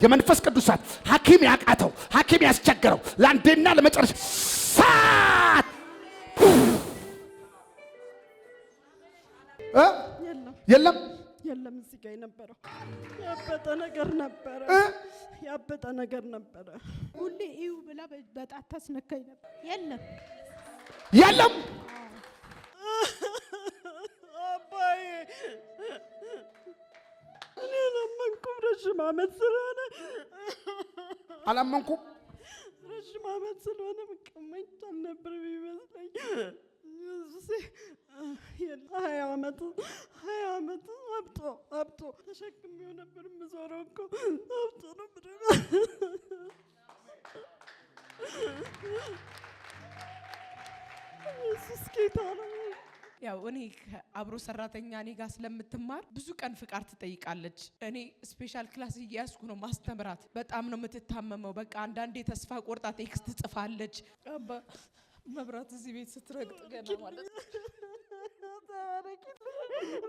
የመንፈስ ቅዱሳት ሐኪም ያቃተው ሐኪም ያስቸገረው ለአንዴና ለመጨረሻ ሳት የለም እዚህ ጋር የነበረው ያበጠ ነገር ነበረ። ሁሌ እዩ ብላ በጣት ታስነካኝ ነበር። የለም አባዬ እኔ አላመንኩም። ረጅም ዓመት ስለሆነ አላመንኩም። ረጅም ዓመት ስለሆነ መቀመጥ አልነበር ቢመስለኝ። ሀያ ዓመት አብጦ ተሸክሜው ነበር የምዞረው እኮ አብጦ ነበር። ኢየሱስ ጌታ ነው። ያው እኔ አብሮ ሰራተኛ እኔ ጋር ስለምትማር ብዙ ቀን ፍቃድ ትጠይቃለች። እኔ ስፔሻል ክላስ እያስኩ ነው ማስተምራት። በጣም ነው የምትታመመው። በቃ አንዳንዴ ተስፋ ቆርጣ ቴክስት ጽፋለች። አባ መብራት እዚህ ቤት ስትረግጥ ገና ማለት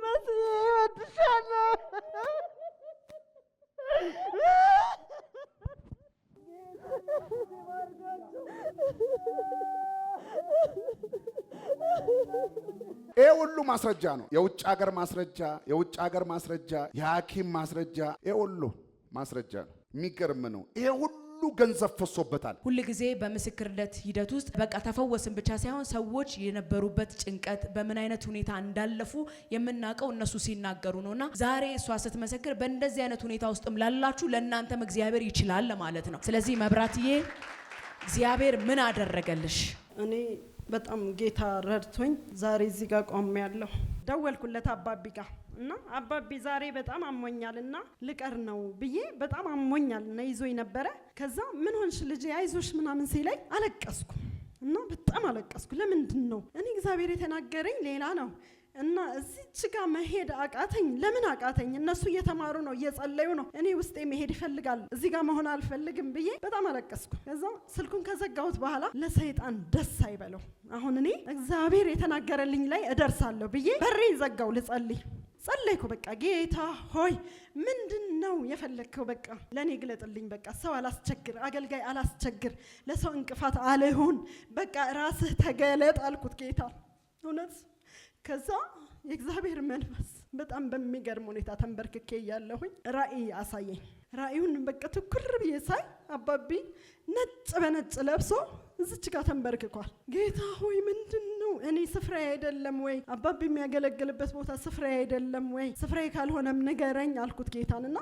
መስዬ እወድሻለሁ። ይሄ ሁሉ ማስረጃ ነው። የውጭ ሀገር ማስረጃ፣ የውጭ ሀገር ማስረጃ፣ የሐኪም ማስረጃ፣ ይሄ ሁሉ ማስረጃ ነው። የሚገርም ነው። ይሄ ሁሉ ገንዘብ ፈሶበታል። ሁሉ ጊዜ በምስክርነት ሂደት ውስጥ በቃ ተፈወስን ብቻ ሳይሆን ሰዎች የነበሩበት ጭንቀት በምን አይነት ሁኔታ እንዳለፉ የምናውቀው እነሱ ሲናገሩ ነውና ዛሬ እሷ ስትመሰክር በእንደዚህ አይነት ሁኔታ ውስጥም ላላችሁ ለእናንተም እግዚአብሔር ይችላል ለማለት ነው። ስለዚህ መብራትዬ እግዚአብሔር ምን አደረገልሽ? እኔ በጣም ጌታ ረድቶኝ ዛሬ እዚህ ጋር ቆሜያለሁ። ደወልኩለት አባቢ ጋር እና አባቢ ዛሬ በጣም አሞኛልና ልቀር ነው ብዬ በጣም አሞኛልና ይዞኝ ነበረ። ከዛ ምን ሆንሽ ልጄ አይዞሽ ምናምን ሲለኝ አለቀስኩ እና በጣም አለቀስኩ። ለምንድን ነው እኔ እግዚአብሔር የተናገረኝ ሌላ ነው እና እዚች ጋር መሄድ አቃተኝ። ለምን አቃተኝ? እነሱ እየተማሩ ነው፣ እየጸለዩ ነው። እኔ ውስጤ መሄድ ይፈልጋል፣ እዚህ ጋር መሆን አልፈልግም ብዬ በጣም አለቀስኩ። ከዛ ስልኩን ከዘጋሁት በኋላ ለሰይጣን ደስ አይበለው፣ አሁን እኔ እግዚአብሔር የተናገረልኝ ላይ እደርሳለሁ ብዬ በሬን ዘጋው። ልጸልይ ጸለይኩ። በቃ ጌታ ሆይ ምንድነው የፈለከው? በቃ ለኔ ግለጥልኝ። በቃ ሰው አላስቸግር፣ አገልጋይ አላስቸግር፣ ለሰው እንቅፋት አልሆን። በቃ ራስህ ተገለጥ አልኩት ጌታ እውነት። ከዛ የእግዚአብሔር መንፈስ በጣም በሚገርም ሁኔታ ተንበርክኬ ያለሁኝ ራእይ አሳየኝ። ራእዩን በቃ ትኩር ብዬ ሳይ አባቢ ነጭ በነጭ ለብሶ እዚች ጋር ተንበርክኳል። ጌታ ሆይ ምንድነው? እኔ ስፍራዬ አይደለም ወይ? አባቢ የሚያገለግልበት ቦታ ስፍራዬ አይደለም ወይ? ስፍራዬ ካልሆነም ንገረኝ አልኩት ጌታንና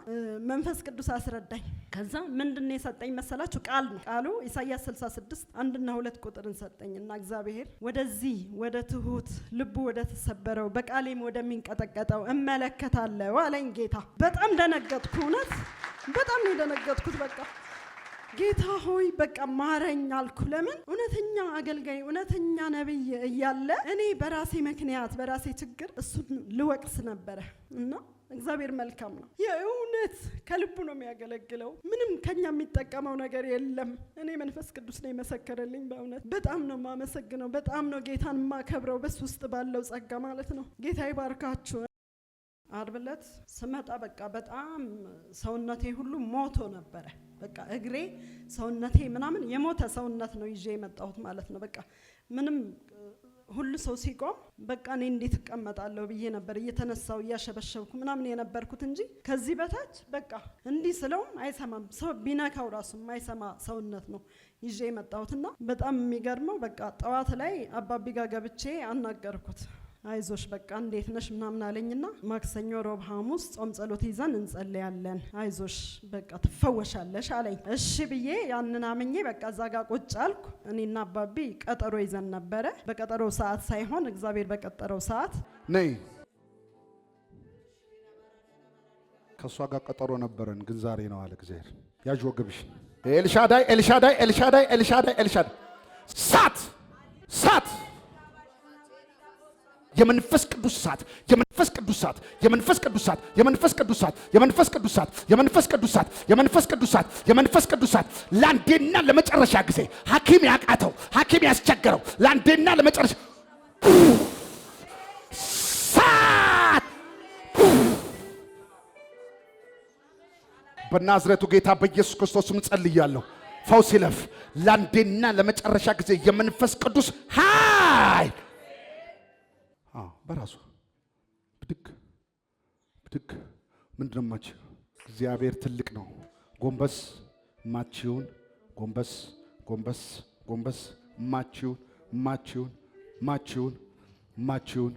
መንፈስ ቅዱስ አስረዳኝ። ከዛ ምንድነው የሰጠኝ መሰላችሁ? ቃል ነው። ቃሉ ኢሳይያስ 66 1 እና 2 ቁጥርን ሰጠኝና እግዚአብሔር ወደዚህ ወደ ትሁት ልቡ ወደ ተሰበረው በቃሌም ወደሚንቀጠቀጠው እመለከታለሁ አለኝ ጌታ። በጣም ደነገጥኩ። እውነት በጣም ነው ደነገጥኩት። በቃ ጌታ ሆይ በቃ ማረኝ አልኩ። ለምን እውነተኛ አገልጋይ እውነተኛ ነብይ እያለ እኔ በራሴ ምክንያት በራሴ ችግር እሱን ልወቅስ ነበረ እና እግዚአብሔር መልካም ነው። የእውነት ከልቡ ነው የሚያገለግለው። ምንም ከኛ የሚጠቀመው ነገር የለም። እኔ መንፈስ ቅዱስ ነው የመሰከረልኝ። በእውነት በጣም ነው የማመሰግነው። በጣም ነው ጌታን የማከብረው በሱ ውስጥ ባለው ጸጋ ማለት ነው። ጌታ ይባርካችሁ። ዓርብ ዕለት ስመጣ በቃ በጣም ሰውነቴ ሁሉ ሞቶ ነበረ። በቃ እግሬ ሰውነቴ ምናምን የሞተ ሰውነት ነው ይዤ የመጣሁት ማለት ነው። በቃ ምንም ሁሉ ሰው ሲቆም በቃ እኔ እንዴት እቀመጣለሁ ብዬ ነበር እየተነሳው እያሸበሸብኩ ምናምን የነበርኩት እንጂ ከዚህ በታች በቃ እንዲህ ስለውም አይሰማም። ሰው ቢነካው ራሱ የማይሰማ ሰውነት ነው ይዤ የመጣሁትና በጣም የሚገርመው በቃ ጠዋት ላይ አባቢ ጋር ገብቼ አናገርኩት። አይዞሽ በቃ እንዴት ነሽ ምናምን አለኝና ማክሰኞ፣ ሮብ፣ ሐሙስ ጾም ጸሎት ይዘን እንጸልያለን፣ አይዞሽ በቃ ትፈወሻለሽ አለኝ። እሺ ብዬ ያንን አምኜ በቃ እዛ ጋር ቁጭ አልኩ። እኔና አባቢ ቀጠሮ ይዘን ነበረ። በቀጠሮው ሰዓት ሳይሆን እግዚአብሔር በቀጠረው ሰዓት ነይ ከሷ ጋር ቀጠሮ ነበረን፣ ግን ዛሬ ነው አለ እግዚአብሔር። ያዥ ወገብሽ። ኤልሻዳይ ኤልሻዳይ ኤልሻዳይ ኤልሻዳይ ኤልሻዳይ ሳት ሳት የመንፈስ ቅዱስ ሳት የመንፈስ ቅዱስ ሳት የመንፈስ ቅዱስ ሳት የመንፈስ ቅዱስ ሳት የመንፈስ ቅዱስ ሳት የመንፈስ ቅዱስ ሳት የመንፈስ ቅዱስ ሳት የመንፈስ ቅዱስ ሳት ለአንዴና ለመጨረሻ ጊዜ ሐኪም ያቃተው ሐኪም ያስቸገረው ለአንዴና ለመጨረሻ ሳት በናዝሬቱ ጌታ በኢየሱስ ክርስቶስ ስም ጸልያለሁ። ፈውስ ይለፍ ለአንዴና ለመጨረሻ ጊዜ የመንፈስ ቅዱስ ኃይል በራሱ ብድግ ብድግ። ምንድነው ማች? እግዚአብሔር ትልቅ ነው። ጎንበስ ማቺውን ጎንበስ ጎንበስ ጎንበስ ማቺውን ማቺውን ማቺውን ማቺውን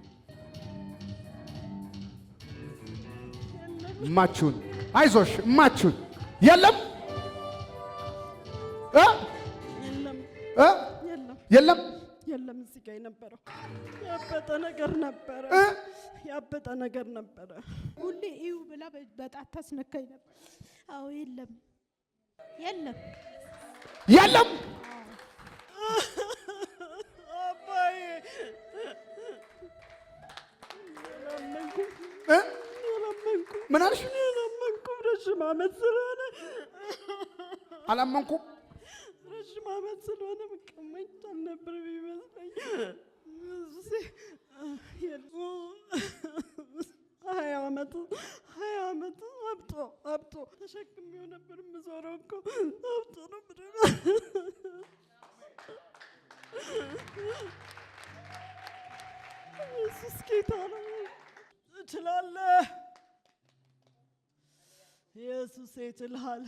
ማቺውን አይዞሽ ማቺውን የለም የለም የለም እዚህ ጋር የነበረው ያበጠ ነገር ነበረ። ያበጠ ነገር ነበረ። ሁሌ እዩ ብላ በጣት ታስነካኝ ነበር። አዎ የለም የለም የለም አባዬ ምን አልሽ? አላመንኩም። ረጅም ዓመት ስለሆነ አላመንኩም። ረጅም ዓመት ስለሆነ መቀመጥ አልነበር ቢመስለኝ። ሀያ ዓመት አብጦ ተሸክሜው ነበር የምዞረው እኮ አብጦ ነበር። ኢየሱስ ጌታ ነው። ትችላለህ። ኢየሱስ ይችላል።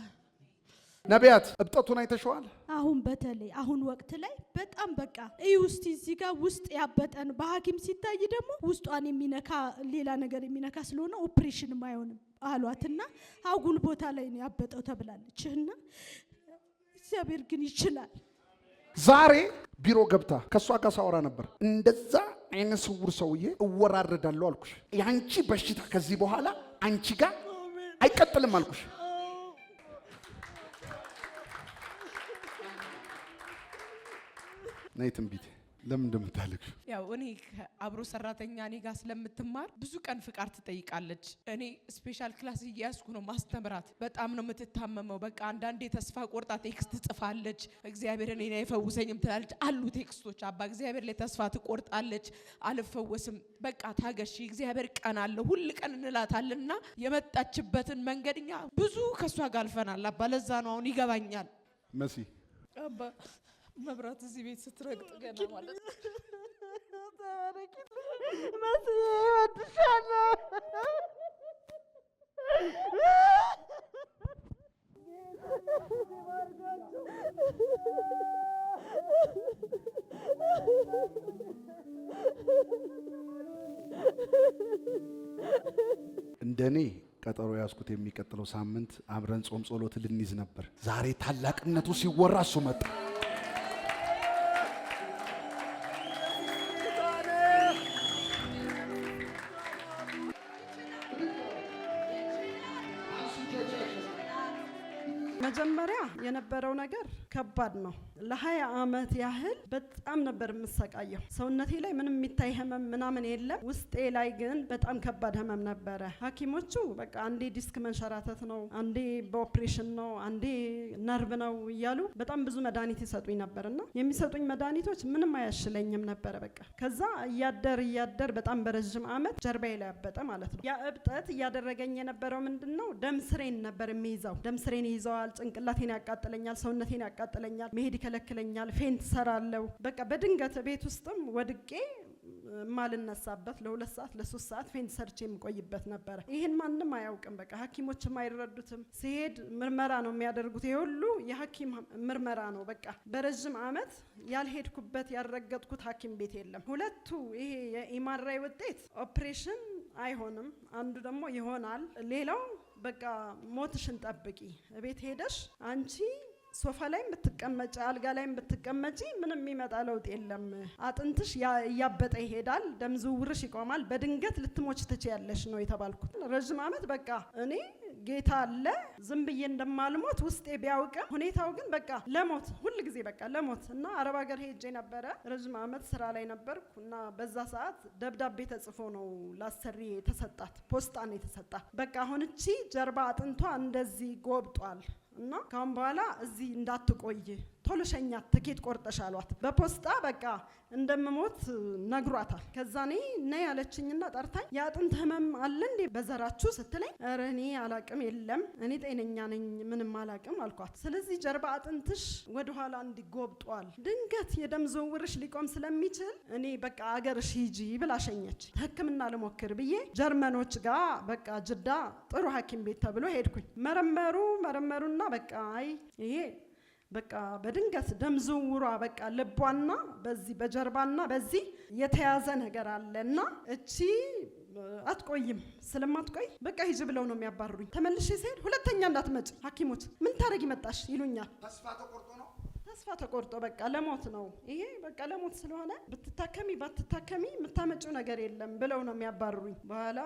ነቢያት እብጠቱን አይተሽዋል? አሁን በተለይ አሁን ወቅት ላይ በጣም በቃ እዩ እስቲ እዚህ ጋር ውስጥ ያበጠን በሐኪም ሲታይ ደግሞ ውስጧን የሚነካ ሌላ ነገር የሚነካ ስለሆነ ኦፕሬሽንም አይሆንም አሏትና አጉል ቦታ ላይ ነው ያበጠው ተብላለችና እግዚአብሔር ግን ይችላል። ዛሬ ቢሮ ገብታ ከሷ ጋር ሳወራ ነበር። እንደዛ አይነ ስውር ሰውዬ እወራረዳለሁ አልኩሽ። ያንቺ በሽታ ከዚህ በኋላ አንቺ ጋር አይቀጥልም አልኩሽ። ነይ ትንቢት ለምን እንደምታለቅሽ? ያው እኔ አብሮ ሰራተኛ እኔ ጋር ስለምትማር ብዙ ቀን ፍቃድ ትጠይቃለች። እኔ ስፔሻል ክላስ እያስኩ ነው ማስተምራት። በጣም ነው የምትታመመው። በቃ አንዳንዴ ተስፋ ቆርጣ ቴክስት ትጽፋለች። እግዚአብሔር እኔን አይፈውሰኝም ትላለች። አሉ ቴክስቶች አባ እግዚአብሔር ላይ ተስፋ ትቆርጣለች። አልፈወስም በቃ ታገሺ እግዚአብሔር ቀን አለ ሁሉ ቀን እንላታለንና የመጣችበትን መንገድኛ ብዙ ከሷ ጋር አልፈናል። አባ ለዛ ነው አሁን ይገባኛል። መሲ አባ መብራት እዚህ ቤት ስትረግጥ ገና ማለት ነው። መስዬ እወድሻለሁ። እንደኔ ቀጠሮ ያስኩት የሚቀጥለው ሳምንት አብረን ጾም ጸሎት ልንይዝ ነበር። ዛሬ ታላቅነቱ ሲወራ እሱ መጣ። መጀመሪያ የነበረው ነገር ከባድ ነው። ለ20 ዓመት ያህል በጣም ነበር የምሰቃየው። ሰውነቴ ላይ ምንም የሚታይ ህመም ምናምን የለም። ውስጤ ላይ ግን በጣም ከባድ ህመም ነበረ። ሐኪሞቹ በቃ አንዴ ዲስክ መንሸራተት ነው፣ አንዴ በኦፕሬሽን ነው፣ አንዴ ነርቭ ነው እያሉ በጣም ብዙ መድኃኒት ይሰጡኝ ነበርና የሚሰጡኝ መድኃኒቶች ምንም አያሽለኝም ነበረ። በቃ ከዛ እያደር በጣም በረጅም ዓመት ጀርባዬ ላይ አበጠ ማለት ነው። ያ እብጠት እያደረገኝ የነበረው ምንድነው? ደም ስሬን ነበር የሚይዘው። ደም ስሬን ይዘዋል። ጭንቅላቴን ያቃጥለኛል፣ ሰውነቴን ያቃጥለኛል፣ መሄድ ይከለክለኛል፣ ፌንት ሰራለሁ። በቃ በድንገት ቤት ውስጥም ወድቄ ማልነሳበት ለ2 ሰዓት ለ3 ሰዓት ፌንት ሰርቼ የምቆይበት ነበረ። ይሄን ማንም አያውቅም። በቃ ሐኪሞችም አይረዱትም። ሲሄድ ምርመራ ነው የሚያደርጉት። ይሄ ሁሉ የሐኪም ምርመራ ነው። በቃ በረጅም ዓመት ያልሄድኩበት ያልረገጥኩት ሐኪም ቤት የለም። ሁለቱ ይሄ የኤምአርአይ ውጤት ኦፕሬሽን አይሆንም፣ አንዱ ደግሞ ይሆናል። ሌላው በቃ ሞትሽን ጠብቂ፣ ቤት ሄደሽ አንቺ ሶፋ ላይ ብትቀመጪ አልጋ ላይ ብትቀመጪ ምንም የሚመጣ ለውጥ የለም። አጥንትሽ እያበጠ ይሄዳል፣ ደም ዝውውርሽ ይቆማል፣ በድንገት ልትሞች ትችያለሽ ነው የተባልኩት። ረጅም ዓመት በቃ እኔ ጌታ አለ ዝም ብዬ እንደማልሞት ውስጤ ቢያውቅም ሁኔታው ግን በቃ ለሞት ሁሉ ጊዜ በቃ ለሞት እና አረብ ሀገር ሄጄ ነበረ። ረጅም ዓመት ስራ ላይ ነበርኩ እና በዛ ሰዓት ደብዳቤ ተጽፎ ነው ላሰሪ የተሰጣት፣ ፖስታ ነው የተሰጣት። በቃ አሁን እቺ ጀርባ አጥንቷ እንደዚህ ጎብጧል እና ካሁን በኋላ እዚህ እንዳትቆይ ቶሎ ሸኛት ትኬት ቆርጠሽ አሏት። በፖስታ በቃ እንደምሞት ነግሯታል። ከዛ ነይ ያለችኝና ጠርታኝ የአጥንት ህመም አለ እንዴ በዘራችሁ ስትለኝ ኧረ እኔ አላቅም የለም እኔ ጤነኛ ነኝ ምንም አላቅም አልኳት። ስለዚህ ጀርባ አጥንትሽ ወደኋላ እንዲጎብጧል ድንገት የደም ዝውውርሽ ሊቆም ስለሚችል እኔ በቃ አገርሽ ሂጂ ብላ ሸኘች። ህክምና ልሞክር ብዬ ጀርመኖች ጋር በቃ ጅዳ ጥሩ ሐኪም ቤት ተብሎ ሄድኩኝ። መረመሩና በቃ አይ ይሄ በቃ በድንገት ደም ዝውውሯ በቃ ልቧና በዚህ በጀርባና በዚህ የተያዘ ነገር አለና እቺ አትቆይም ስለማትቆይ በቃ ሂጂ ብለው ነው የሚያባርሩኝ። ተመልሼ ሲሄድ ሁለተኛ እንዳትመጪ ሐኪሞች ምን ታረጊ መጣሽ ይሉኛል። ተስፋ ተቆርጦ በቃ ለሞት ነው ይሄ በቃ ለሞት ስለሆነ ብትታከሚ ባትታከሚ የምታመጪው ነገር የለም ብለው ነው የሚያባርሩኝ። በኋላ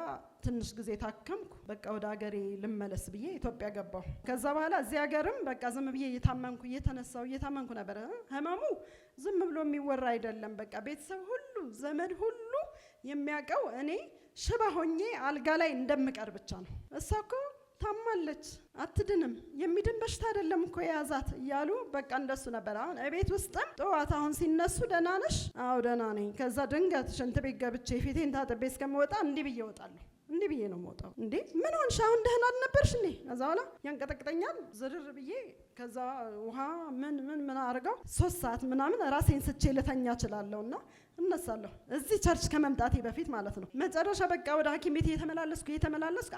ትንሽ ጊዜ ታከምኩ። በቃ ወደ ሀገሬ ልመለስ ብዬ ኢትዮጵያ ገባሁ። ከዛ በኋላ እዚህ ሀገርም በቃ ዝም ብዬ እየታመንኩ ነበር። ህመሙ ዝም ብሎ የሚወራ አይደለም። በቃ ቤተሰብ ሁሉ ዘመድ ሁሉ የሚያውቀው እኔ ሽባ ሆኜ አልጋ ላይ እንደምቀር ብቻ ነው። እሷ እኮ ታማለች አትድንም የሚድን በሽታ አይደለም እኮ የያዛት እያሉ በቃ እንደሱ ነበር። አሁን እቤት ውስጥም ጠዋት አሁን ሲነሱ ደህና ነሽ? አዎ ደህና ነኝ። ከዛ ድንገት ሽንት ቤት ገብቼ ፊቴን ታጥቤ እስከምወጣ እንዲህ ብዬ እወጣለሁ። እንዲህ ብዬ ነው የምወጣው። እንዴ ምን ሆንሽ? አሁን ደህና አልነበርሽ እንዴ? ከዛ በኋላ ያንቀጠቅጠኛል ዝርር ብዬ ከዛ ውሃ ምን አድርገው 3 ሰዓት ምናምን ራሴን ስቼ ልተኛ እችላለሁና እነሳለሁ። እዚህ ቸርች ከመምጣቴ በፊት ማለት ነው። መጨረሻ በቃ ወደ ሐኪም ቤት እየተመላለስኩ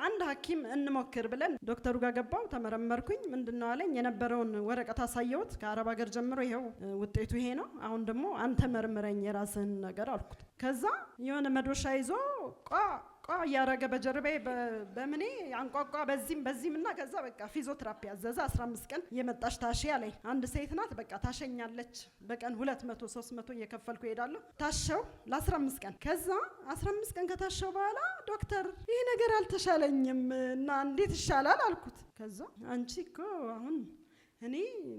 አንድ ሐኪም እንሞክር ብለን ዶክተሩ ጋር ገባው። ተመረመርኩኝ። ምንድነው አለኝ። የነበረውን ወረቀት አሳየሁት። ከአረብ ሀገር ጀምሮ ይሄው ውጤቱ ይሄ ነው። አሁን ደግሞ አንተ መርምረኝ የራስህን ነገር አልኩት። ከዛ የሆነ መዶሻ ይዞ ቋ እያረገ በጀርባዬ በምኔ አንቋቋ በዚህም እና ከዛ በቃ ፊዚዮቴራፒ አዘዘ። 15 ቀን የመጣሽ ታሺ አለኝ። አንድ ሴት ናት በቃ ታሸኛለች። በቀን 200 300 እየከፈልኩ እሄዳለሁ። ታሸው ለ15 ቀን። ከዛ 15 ቀን ከታሸው በኋላ ዶክተር ይሄ ነገር አልተሻለኝም እና እንዴት ይሻላል አልኩት። ከዛ አንቺ እኮ አሁን እኔ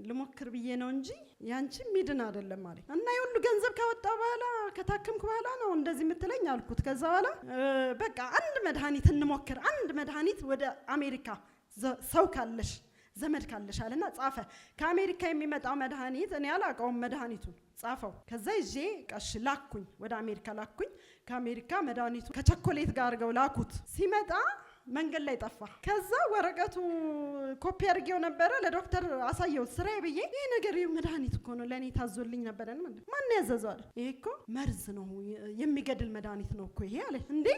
ልሞክር ብዬ ነው እንጂ ያንቺ ሚድን አይደለም ማለት እና የሁሉ ገንዘብ ካወጣ በኋላ ከታከምኩ በኋላ ነው እንደዚህ የምትለኝ አልኩት። ከዛ በኋላ በቃ አንድ መድኃኒት እንሞክር፣ አንድ መድኃኒት ወደ አሜሪካ ሰው ካለሽ ዘመድ ካለሽ አለና ጻፈ። ከአሜሪካ የሚመጣው መድኃኒት እኔ አላውቀውም መድኃኒቱን ጻፈው። ከዛ ይዤ ቀሽ ላኩኝ፣ ወደ አሜሪካ ላኩኝ። ከአሜሪካ መድኃኒቱ ከቸኮሌት ጋር አድርገው ላኩት። ሲመጣ መንገድ ላይ ጠፋ። ከዛ ወረቀቱ ኮፒ አድርጌው ነበረ ለዶክተር አሳየው ስራዬ ብዬ ይሄ ነገር መድኃኒት እኮ ነው ለኔ ታዞልኝ ነበር። ማን ያዘዘው አለ። ይሄ እኮ መርዝ ነው የሚገድል መድኃኒት ነው እኮ ይሄ አለ። እንዴ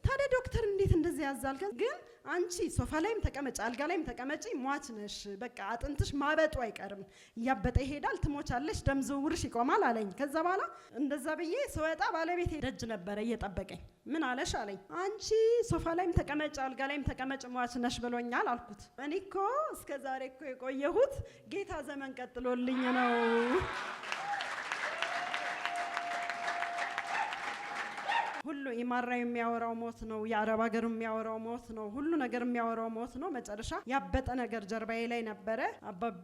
ታዲያ ዶክተር እንዴት እንደዚህ ያዛል? ግን አንቺ ሶፋ ላይም ተቀመጪ አልጋ ላይም ተቀመጪ ሟች ነሽ። በቃ አጥንትሽ ማበጡ አይቀርም፣ እያበጠ ይሄዳል፣ ትሞቻለሽ፣ ደም ዝውውርሽ ይቆማል አለኝ። ከዛ በኋላ እንደዛ ብዬ ስወጣ ባለቤቴ ደጅ ነበረ እየጠበቀኝ። ምን አለሽ አለኝ። አንቺ ሶፋ ላይም ተቀመጪ አልጋ ላይም ተቀመጪ ሟች ነሽ ብሎኛል አልኩት። እኔ እኮ እስከ ዛሬ እኮ የቆየሁት ጌታ ዘመን ቀጥሎልኝ ነው። ሁሉ ኢማራው የሚያወራው ሞት ነው። የአረብ ሀገር የሚያወራው ሞት ነው። ሁሉ ነገር የሚያወራው ሞት ነው። መጨረሻ ያበጠ ነገር ጀርባዬ ላይ ነበረ። አባቢ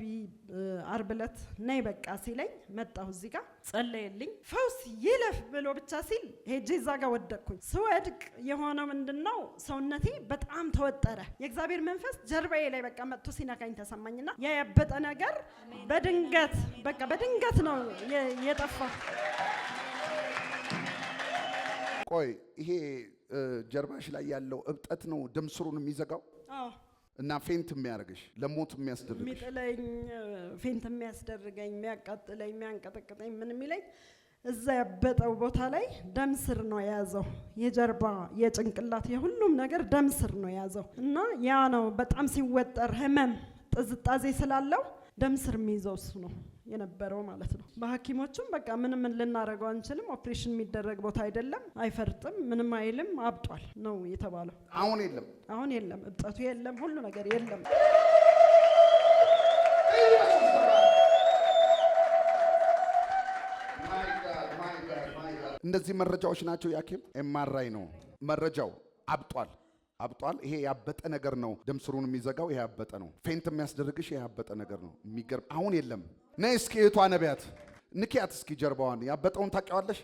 ዓርብ ዕለት ነይ በቃ ሲለኝ መጣሁ። እዚህ ጋር ጸለየልኝ። ፈውስ ይለፍ ብሎ ብቻ ሲል ሄጄ እዛ ጋር ወደቅኩኝ። ስወድቅ የሆነው ምንድነው ሰውነቴ በጣም ተወጠረ። የእግዚአብሔር መንፈስ ጀርባዬ ላይ በቃ መጥቶ ሲነካኝ ተሰማኝና ያ ያበጠ ነገር በድንገት ነው የጠፋው። ቆይ ይሄ ጀርባሽ ላይ ያለው እብጠት ነው ደም ስሩን የሚዘጋው? አዎ። እና ፌንት የሚያደርግሽ ለሞት የሚያስደርግሽ የሚጥለኝ ፌንት የሚያስደርገኝ የሚያቃጥለኝ የሚያንቀጠቅጠኝ ምን የሚለኝ እዛ ያበጠው ቦታ ላይ ደም ስር ነው የያዘው። የጀርባ የጭንቅላት የሁሉም ነገር ደም ስር ነው የያዘው እና ያ ነው በጣም ሲወጠር ህመም ጥዝጣዜ ስላለው ደም ስር የሚይዘው እሱ ነው የነበረው ማለት ነው። በሐኪሞቹም በቃ ምንም ልናደርገው አንችልም፣ ኦፕሬሽን የሚደረግ ቦታ አይደለም፣ አይፈርጥም፣ ምንም አይልም፣ አብጧል ነው የተባለው። አሁን የለም እብጠቱ የለም፣ ሁሉ ነገር የለም። እንደዚህ መረጃዎች ናቸው። ያኪም ኤምአርአይ ነው መረጃው። አብጧል። ይሄ ያበጠ ነገር ነው ደም ስሩን የሚዘጋው። ይሄ ያበጠ ነው። ፌንት የሚያስደርግሽ ይሄ ያበጠ ነገር ነው። የሚገርም አሁን የለም። ነይ እስኪ እህቷ ነቢያት ንኪያት እስኪ ጀርባዋን። ያበጠውን ታውቂዋለሽ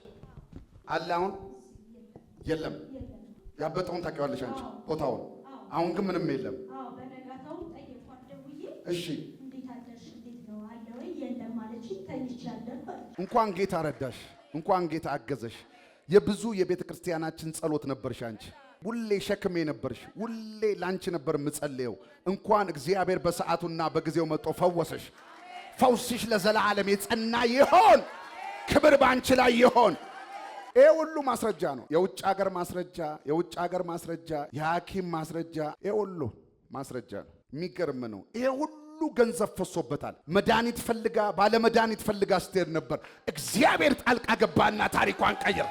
አለ? አሁን የለም። ያበጠውን ታውቂዋለሽ አንቺ ቦታውን? አሁን ግን ምንም የለም። በነጋታው ጠየኳት ደውዬ። እሺ እንዴት አደርሽ? እንዴት ነው አለ ወይ? የለም አለች። አለችኝ። ተኝቻለሁ አለች። እንኳን ጌታ ረዳሽ፣ እንኳን ጌታ አገዘሽ። የብዙ የቤተ ክርስቲያናችን ጸሎት ነበርሽ አንቺ። ሁሌ ሸክሜ ነበርሽ። ሁሌ ላንቺ ነበር የምጸልየው። እንኳን እግዚአብሔር በሰዓቱና በጊዜው መጥቶ ፈወሰሽ። ፈውስሽ ለዘላለም የጸና ይሆን። ክብር ባንቺ ላይ ይሆን። ይሄ ሁሉ ማስረጃ ነው። የውጭ ሀገር ማስረጃ፣ የውጭ ሀገር ማስረጃ፣ የሐኪም ማስረጃ፣ ይሄ ሁሉ ማስረጃ ነው። የሚገርም ነው። ይሄ ሁሉ ገንዘብ ፈሶበታል። መድኃኒት ፈልጋ ባለ መድኃኒት ፈልጋ ስትሄድ ነበር። እግዚአብሔር ጣልቃ ገባና ታሪኳን ቀየረ።